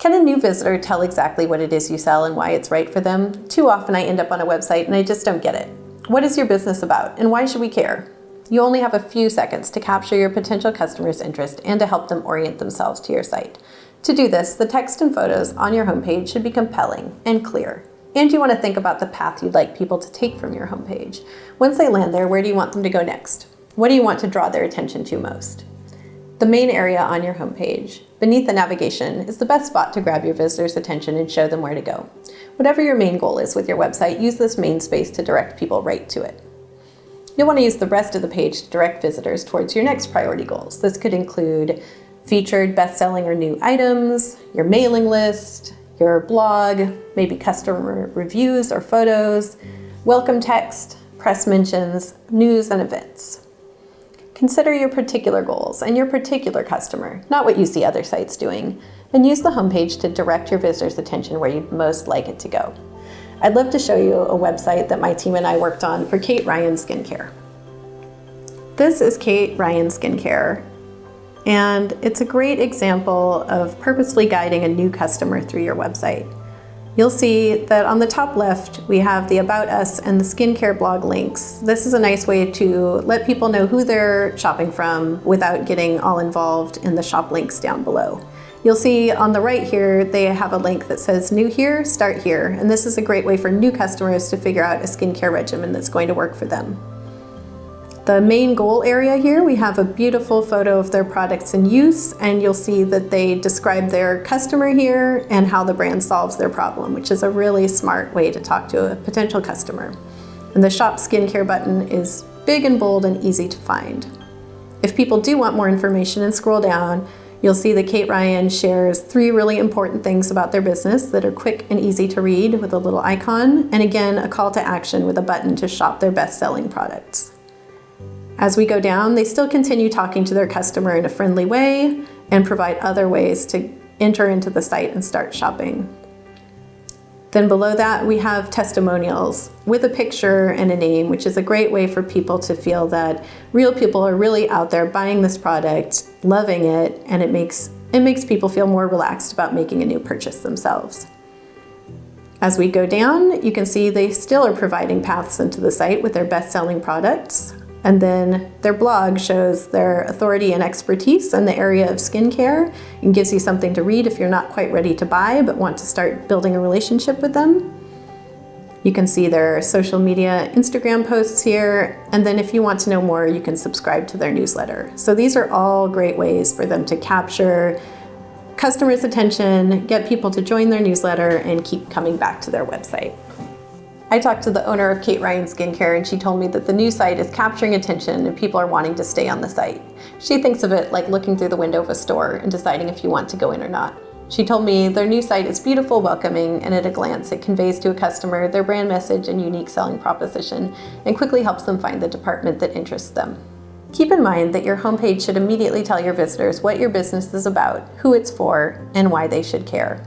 Can a new visitor tell exactly what it is you sell and why it's right for them? Too often I end up on a website and I just don't get it. What is your business about and why should we care? You only have a few seconds to capture your potential customers' interest and to help them orient themselves to your site. To do this, the text and photos on your homepage should be compelling and clear. And you want to think about the path you'd like people to take from your homepage. Once they land there, where do you want them to go next? What do you want to draw their attention to most? The main area on your homepage, beneath the navigation, is the best spot to grab your visitors' attention and show them where to go. Whatever your main goal is with your website, use this main space to direct people right to it. You'll want to use the rest of the page to direct visitors towards your next priority goals. This could include featured, best-selling, or new items, your mailing list, your blog, maybe customer reviews or photos, welcome text, press mentions, news, and events. Consider your particular goals and your particular customer, not what you see other sites doing, and use the homepage to direct your visitors' attention where you'd most like it to go. I'd love to show you a website that my team and I worked on for Kate Ryan Skincare. This is Kate Ryan Skincare, and it's a great example of purposefully guiding a new customer through your website. You'll see that on the top left, we have the About Us and the skincare blog links. This is a nice way to let people know who they're shopping from without getting all involved in the shop links down below. You'll see on the right here, they have a link that says new here, start here. And this is a great way for new customers to figure out a skincare regimen that's going to work for them. The main goal area here, we have a beautiful photo of their products in use, and you'll see that they describe their customer here and how the brand solves their problem, which is a really smart way to talk to a potential customer. And the Shop Skincare button is big and bold and easy to find. If people do want more information and scroll down, you'll see that Kate Ryan shares 3 really important things about their business that are quick and easy to read with a little icon, and again, a call to action with a button to shop their best-selling products. As we go down, they still continue talking to their customer in a friendly way and provide other ways to enter into the site and start shopping. Then below that, we have testimonials with a picture and a name, which is a great way for people to feel that real people are really out there buying this product, loving it, and it makes people feel more relaxed about making a new purchase themselves. As we go down, you can see they still are providing paths into the site with their best-selling products. And then their blog shows their authority and expertise in the area of skincare and gives you something to read if you're not quite ready to buy but want to start building a relationship with them. You can see their social media Instagram posts here, and then if you want to know more, you can subscribe to their newsletter. So these are all great ways for them to capture customers' attention, get people to join their newsletter, and keep coming back to their website. I talked to the owner of Kate Ryan Skincare, and she told me that the new site is capturing attention and people are wanting to stay on the site. She thinks of it like looking through the window of a store and deciding if you want to go in or not. She told me their new site is beautiful, welcoming, and at a glance it conveys to a customer their brand message and unique selling proposition and quickly helps them find the department that interests them. Keep in mind that your homepage should immediately tell your visitors what your business is about, who it's for, and why they should care.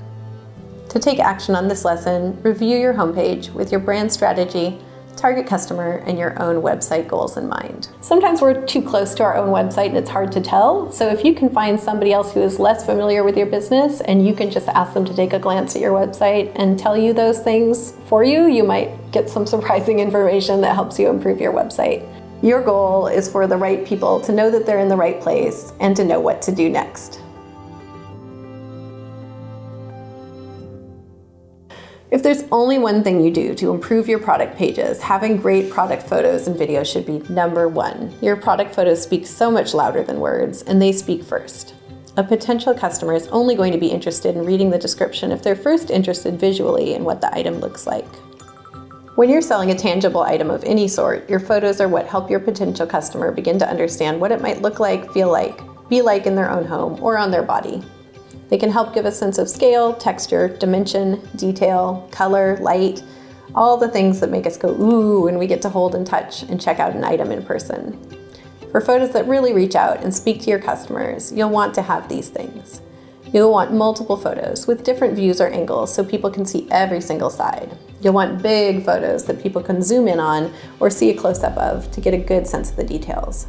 To take action on this lesson, review your homepage with your brand strategy, target customer, and your own website goals in mind. Sometimes we're too close to our own website and it's hard to tell, so if you can find somebody else who is less familiar with your business and you can just ask them to take a glance at your website and tell you those things for you, you might get some surprising information that helps you improve your website. Your goal is for the right people to know that they're in the right place and to know what to do next. If there's only one thing you do to improve your product pages, having great product photos and videos should be number 1. Your product photos speak so much louder than words, and they speak first. A potential customer is only going to be interested in reading the description if they're first interested visually in what the item looks like. When you're selling a tangible item of any sort, your photos are what help your potential customer begin to understand what it might look like, feel like, be like in their own home or on their body. They can help give a sense of scale, texture, dimension, detail, color, light, all the things that make us go ooh when we get to hold and touch and check out an item in person. For photos that really reach out and speak to your customers, you'll want to have these things. You'll want multiple photos with different views or angles so people can see every single side. You'll want big photos that people can zoom in on or see a close-up of to get a good sense of the details.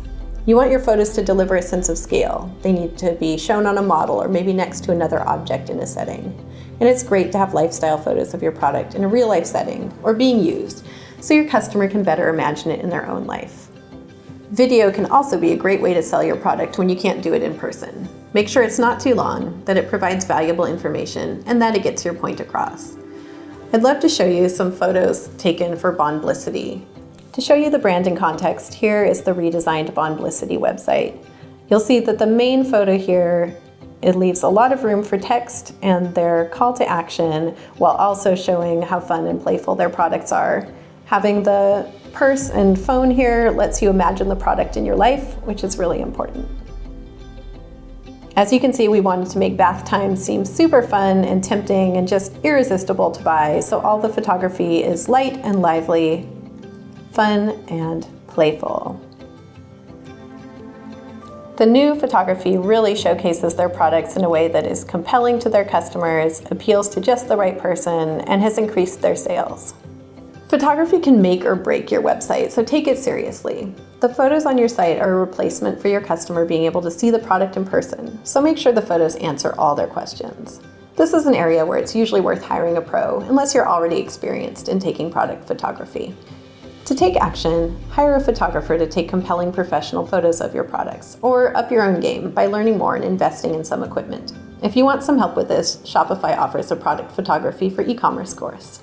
You want your photos to deliver a sense of scale. They need to be shown on a model or maybe next to another object in a setting. And it's great to have lifestyle photos of your product in a real-life setting or being used so your customer can better imagine it in their own life. Video can also be a great way to sell your product when you can't do it in person. Make sure it's not too long, that it provides valuable information, and that it gets your point across. I'd love to show you some photos taken for Bondlicity. To show you the brand in context, here is the redesigned Bondlicity website. You'll see that the main photo here, it leaves a lot of room for text and their call to action while also showing how fun and playful their products are. Having the purse and phone here lets you imagine the product in your life, which is really important. As you can see, we wanted to make bath time seem super fun and tempting and just irresistible to buy, so all the photography is light and lively, fun and playful. The new photography really showcases their products in a way that is compelling to their customers, appeals to just the right person, and has increased their sales. Photography can make or break your website, so take it seriously. The photos on your site are a replacement for your customer being able to see the product in person, so make sure the photos answer all their questions. This is an area where it's usually worth hiring a pro, unless you're already experienced in taking product photography. To take action, hire a photographer to take compelling professional photos of your products, or up your own game by learning more and investing in some equipment. If you want some help with this, Shopify offers a product photography for e-commerce course.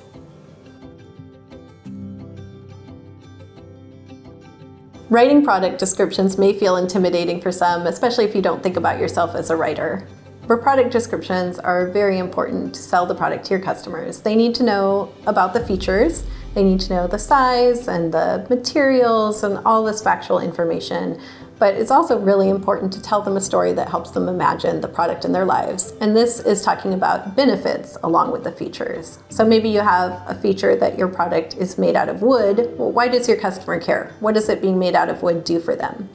Writing product descriptions may feel intimidating for some, especially if you don't think about yourself as a writer. But product descriptions are very important to sell the product to your customers. They need to know about the features, they need to know the size and the materials and all this factual information. But it's also really important to tell them a story that helps them imagine the product in their lives. And this is talking about benefits along with the features. So maybe you have a feature that your product is made out of wood. Well, why does your customer care? What does it being made out of wood do for them?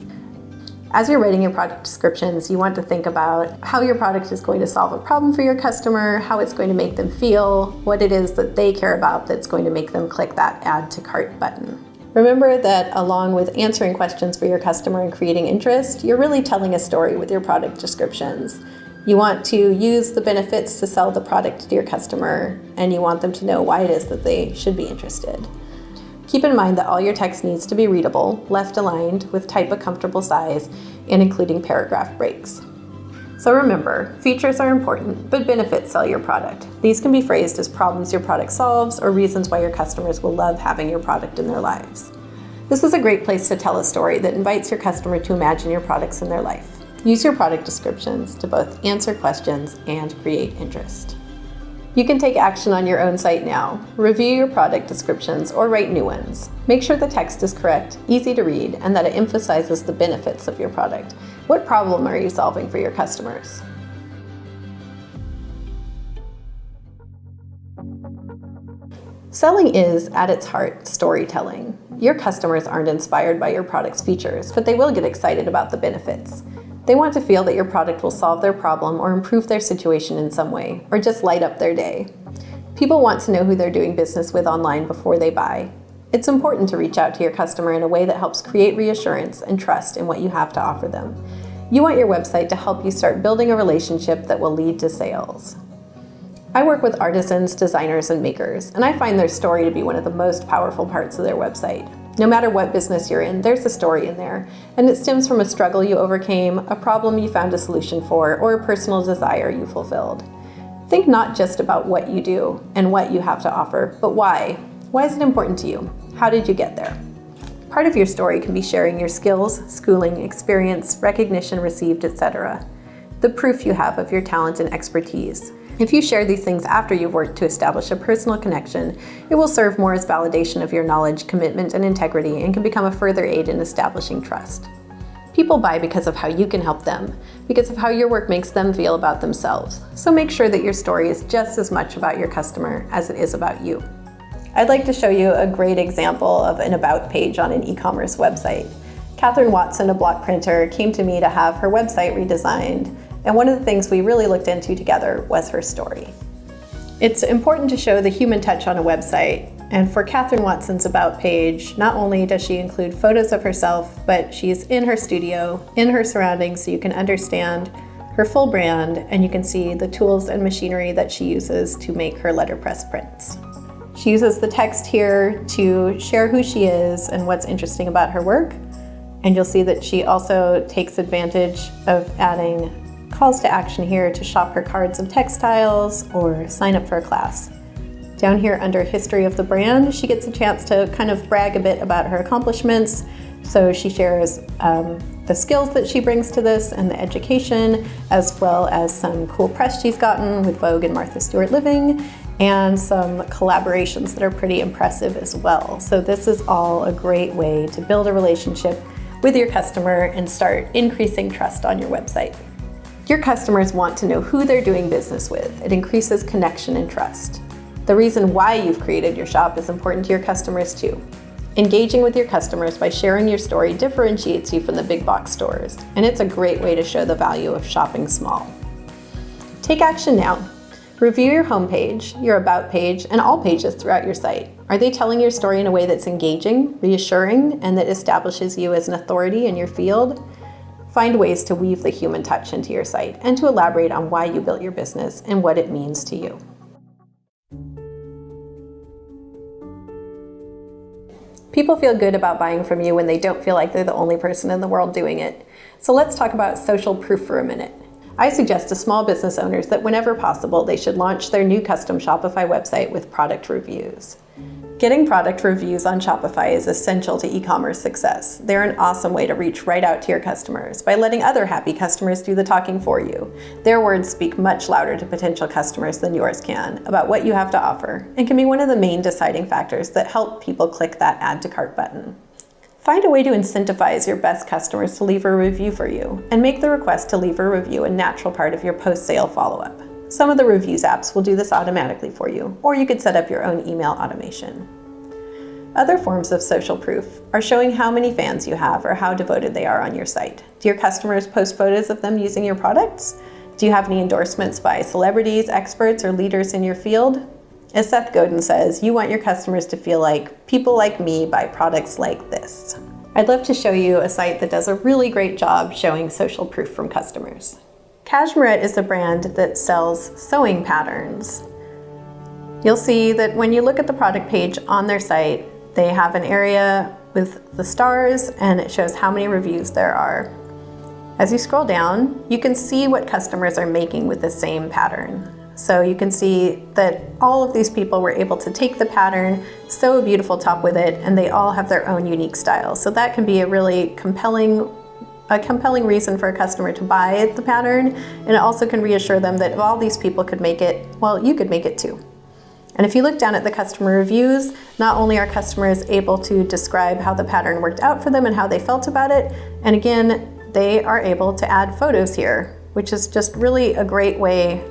As you're writing your product descriptions, you want to think about how your product is going to solve a problem for your customer, how it's going to make them feel, what it is that they care about that's going to make them click that add to cart button. Remember that along with answering questions for your customer and creating interest, you're really telling a story with your product descriptions. You want to use the benefits to sell the product to your customer, and you want them to know why it is that they should be interested. Keep in mind that all your text needs to be readable, left aligned, with type a comfortable size, and including paragraph breaks. So remember, features are important, but benefits sell your product. These can be phrased as problems your product solves or reasons why your customers will love having your product in their lives. This is a great place to tell a story that invites your customer to imagine your products in their life. Use your product descriptions to both answer questions and create interest. You can take action on your own site now. Review your product descriptions or write new ones. Make sure the text is correct, easy to read, and that it emphasizes the benefits of your product. What problem are you solving for your customers? Selling is, at its heart, storytelling. Your customers aren't inspired by your product's features, but they will get excited about the benefits. They want to feel that your product will solve their problem or improve their situation in some way, or just light up their day. People want to know who they're doing business with online before they buy. It's important to reach out to your customer in a way that helps create reassurance and trust in what you have to offer them. You want your website to help you start building a relationship that will lead to sales. I work with artisans, designers, and makers, and I find their story to be one of the most powerful parts of their website. No matter what business you're in, there's a story in there, and it stems from a struggle you overcame, a problem you found a solution for, or a personal desire you fulfilled. Think not just about what you do and what you have to offer, but why. Why is it important to you? How did you get there? Part of your story can be sharing your skills, schooling, experience, recognition received, etc. The proof you have of your talent and expertise. If you share these things after you've worked to establish a personal connection, it will serve more as validation of your knowledge, commitment, and integrity, and can become a further aid in establishing trust. People buy because of how you can help them, because of how your work makes them feel about themselves. So make sure that your story is just as much about your customer as it is about you. I'd like to show you a great example of an about page on an e-commerce website. Catherine Watson, a block printer, came to me to have her website redesigned. And one of the things we really looked into together was her story. It's important to show the human touch on a website, And for Catherine Watson's About page, not only does she include photos of herself, but she's in her studio, in her surroundings, so you can understand her full brand and you can see the tools and machinery that she uses to make her letterpress prints. She uses the text here to share who she is and what's interesting about her work. And you'll see that she also takes advantage of adding calls to action here to shop her cards and textiles or sign up for a class. Down here under History of the Brand, she gets a chance to kind of brag a bit about her accomplishments. So she shares the skills that she brings to this and the education, as well as some cool press she's gotten with Vogue and Martha Stewart Living, and some collaborations that are pretty impressive as well. So this is all a great way to build a relationship with your customer and start increasing trust on your website. Your customers want to know who they're doing business with. It increases connection and trust. The reason why you've created your shop is important to your customers too. Engaging with your customers by sharing your story differentiates you from the big box stores, and it's a great way to show the value of shopping small. Take action now. Review your homepage, your About page, and all pages throughout your site. Are they telling your story in a way that's engaging, reassuring, and that establishes you as an authority in your field? Find ways to weave the human touch into your site and to elaborate on why you built your business and what it means to you. People feel good about buying from you when they don't feel like they're the only person in the world doing it. So let's talk about social proof for a minute. I suggest to small business owners that whenever possible, they should launch their new custom Shopify website with product reviews. Getting product reviews on Shopify is essential to e-commerce success. They're an awesome way to reach right out to your customers by letting other happy customers do the talking for you. Their words speak much louder to potential customers than yours can about what you have to offer and can be one of the main deciding factors that help people click that add to cart button. Find a way to incentivize your best customers to leave a review for you and make the request to leave a review a natural part of your post-sale follow-up. Some of the reviews apps will do this automatically for you, or you could set up your own email automation. Other forms of social proof are showing how many fans you have or how devoted they are on your site. Do your customers post photos of them using your products? Do you have any endorsements by celebrities, experts, or leaders in your field? As Seth Godin says, you want your customers to feel like people like me buy products like this. I'd love to show you a site that does a really great job showing social proof from customers. Cashmerette is a brand that sells sewing patterns. You'll see that when you look at the product page on their site, they have an area with the stars and it shows how many reviews there are. As you scroll down, you can see what customers are making with the same pattern. So you can see that all of these people were able to take the pattern, sew a beautiful top with it, and they all have their own unique style. So that can be a really compelling reason for a customer to buy the pattern, and it also can reassure them that if all these people could make it, well, you could make it too. And if you look down at the customer reviews, not only are customers able to describe how the pattern worked out for them and how they felt about it, and again, they are able to add photos here, which is just really a great way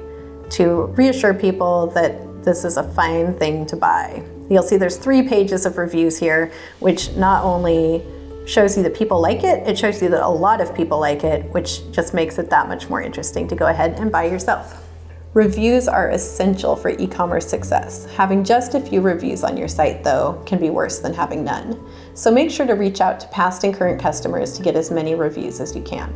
to reassure people that this is a fine thing to buy. You'll see there's 3 pages of reviews here, which not only shows you that people like it, it shows you that a lot of people like it, which just makes it that much more interesting to go ahead and buy yourself. Reviews are essential for e-commerce success. Having just a few reviews on your site, though, can be worse than having none. So make sure to reach out to past and current customers to get as many reviews as you can.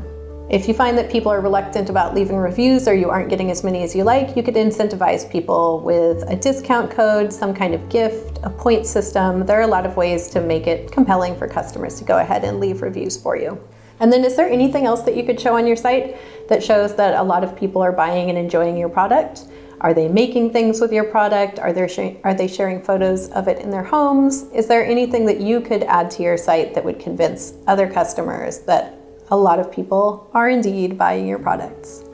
If you find that people are reluctant about leaving reviews or you aren't getting as many as you like, you could incentivize people with a discount code, some kind of gift, a point system. There are a lot of ways to make it compelling for customers to go ahead and leave reviews for you. And then is there anything else that you could show on your site that shows that a lot of people are buying and enjoying your product? Are they making things with your product? Are they sharing photos of it in their homes? Is there anything that you could add to your site that would convince other customers that a lot of people are indeed buying your products?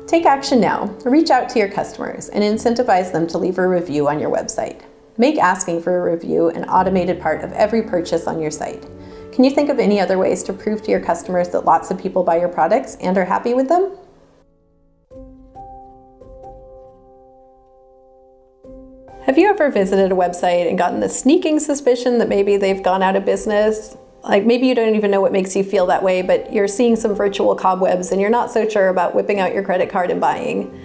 Take action now. Reach out to your customers and incentivize them to leave a review on your website. Make asking for a review an automated part of every purchase on your site. Can you think of any other ways to prove to your customers that lots of people buy your products and are happy with them? Have you ever visited a website and gotten the sneaking suspicion that maybe they've gone out of business? Like maybe you don't even know what makes you feel that way, but you're seeing some virtual cobwebs and you're not so sure about whipping out your credit card and buying.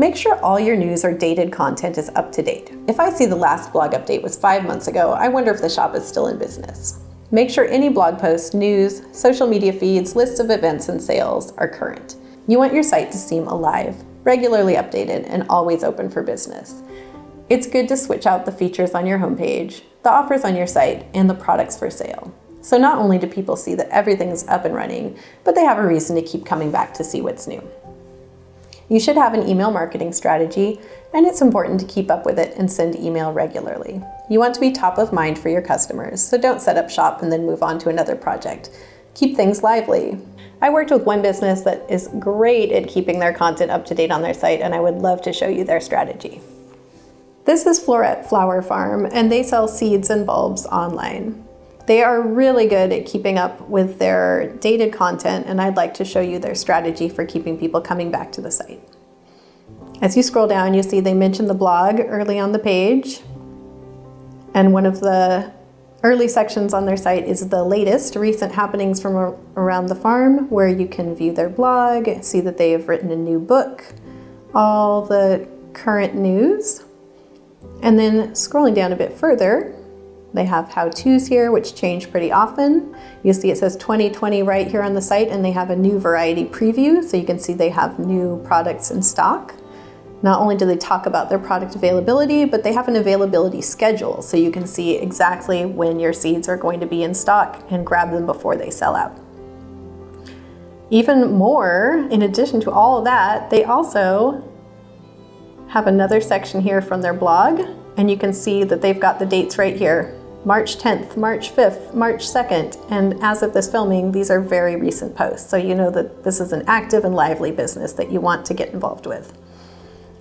Make sure all your news or dated content is up to date. If I see the last blog update was 5 months ago, I wonder if the shop is still in business. Make sure any blog posts, news, social media feeds, lists of events, and sales are current. You want your site to seem alive, regularly updated, and always open for business. It's good to switch out the features on your homepage, the offers on your site, and the products for sale. So not only do people see that everything's up and running, but they have a reason to keep coming back to see what's new. You should have an email marketing strategy, and it's important to keep up with it and send email regularly. You want to be top of mind for your customers, so don't set up shop and then move on to another project. Keep things lively. I worked with one business that is great at keeping their content up to date on their site, and I would love to show you their strategy. This is Floret Flower Farm, and they sell seeds and bulbs online. They are really good at keeping up with their dated content, and I'd like to show you their strategy for keeping people coming back to the site. As you scroll down, you see they mention the blog early on the page, and one of the early sections on their site is the latest recent happenings from around the farm, where you can view their blog, see that they have written a new book, all the current news. And then scrolling down a bit further, they have how-tos here, which change pretty often. You see it says 2020 right here on the site, and they have a new variety preview, so you can see they have new products in stock. Not only do they talk about their product availability, but they have an availability schedule, so you can see exactly when your seeds are going to be in stock and grab them before they sell out. Even more, in addition to all of that, they also have another section here from their blog, and you can see that they've got the dates right here. March 10th, March 5th, March 2nd, and as of this filming, these are very recent posts, so you know that this is an active and lively business that you want to get involved with.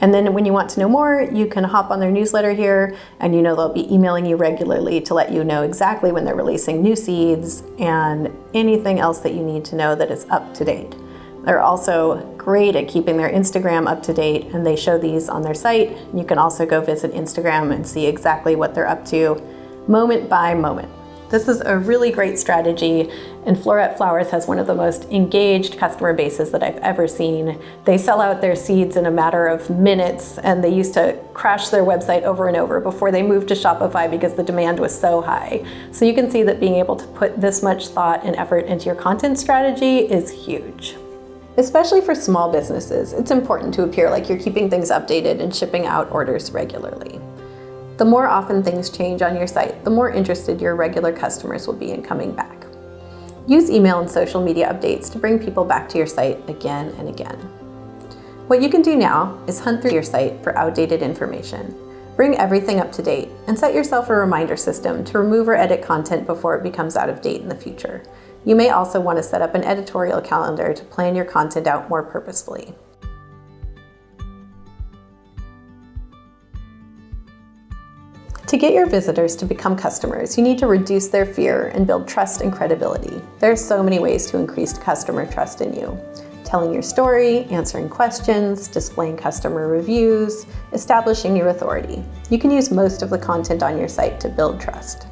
And then when you want to know more, you can hop on their newsletter here, and you know they'll be emailing you regularly to let you know exactly when they're releasing new seeds and anything else that you need to know that is up to date. They're also great at keeping their Instagram up to date, and they show these on their site. You can also go visit Instagram and see exactly what they're up to moment by moment. This is a really great strategy, and Floret Flowers has one of the most engaged customer bases that I've ever seen. They sell out their seeds in a matter of minutes, and they used to crash their website over and over before they moved to Shopify because the demand was so high. So you can see that being able to put this much thought and effort into your content strategy is huge. Especially for small businesses, it's important to appear like you're keeping things updated and shipping out orders regularly. The more often things change on your site, the more interested your regular customers will be in coming back. Use email and social media updates to bring people back to your site again and again. What you can do now is hunt through your site for outdated information. Bring everything up to date and set yourself a reminder system to remove or edit content before it becomes out of date in the future. You may also want to set up an editorial calendar to plan your content out more purposefully. To get your visitors to become customers, you need to reduce their fear and build trust and credibility. There are so many ways to increase customer trust in you. Telling your story, answering questions, displaying customer reviews, establishing your authority. You can use most of the content on your site to build trust.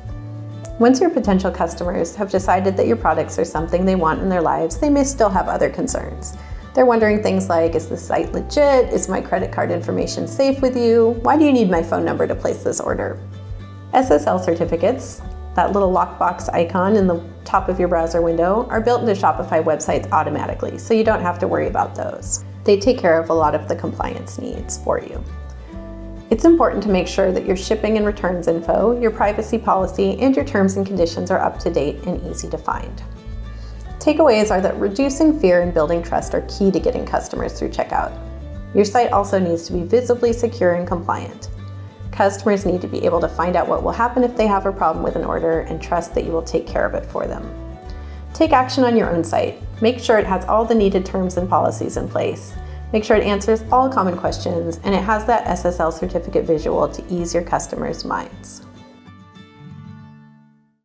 Once your potential customers have decided that your products are something they want in their lives, they may still have other concerns. They're wondering things like, is the site legit? Is my credit card information safe with you? Why do you need my phone number to place this order? SSL certificates, that little lockbox icon in the top of your browser window, are built into Shopify websites automatically, so you don't have to worry about those. They take care of a lot of the compliance needs for you. It's important to make sure that your shipping and returns info, your privacy policy, and your terms and conditions are up to date and easy to find. Takeaways are that reducing fear and building trust are key to getting customers through checkout. Your site also needs to be visibly secure and compliant. Customers need to be able to find out what will happen if they have a problem with an order and trust that you will take care of it for them. Take action on your own site. Make sure it has all the needed terms and policies in place. Make sure it answers all common questions, and it has that SSL certificate visual to ease your customers' minds.